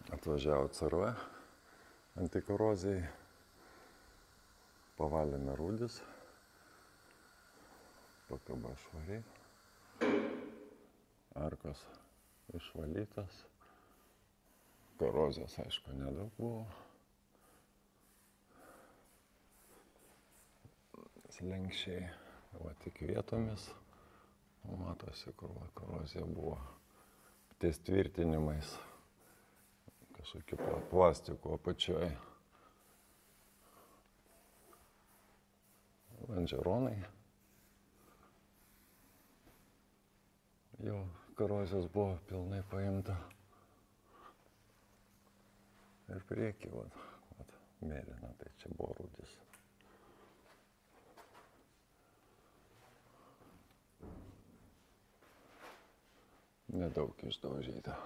Atvažiavo CRV antikorozijai, pavalėme rūdis, pakaba švariai, arkos išvalytas, korozijos aišku nedaug buvo, slenkščiai, va tik vietomis, matosi, kur va korozija buvo ties tvirtinimais, kažkokiu plastiku apačioje. Lonžeronai. Jau korozijos buvo pilnai paimta. Ir priekį, vat, mėlyna, tai čia buvo rūdis. Nedaug išdaužyta.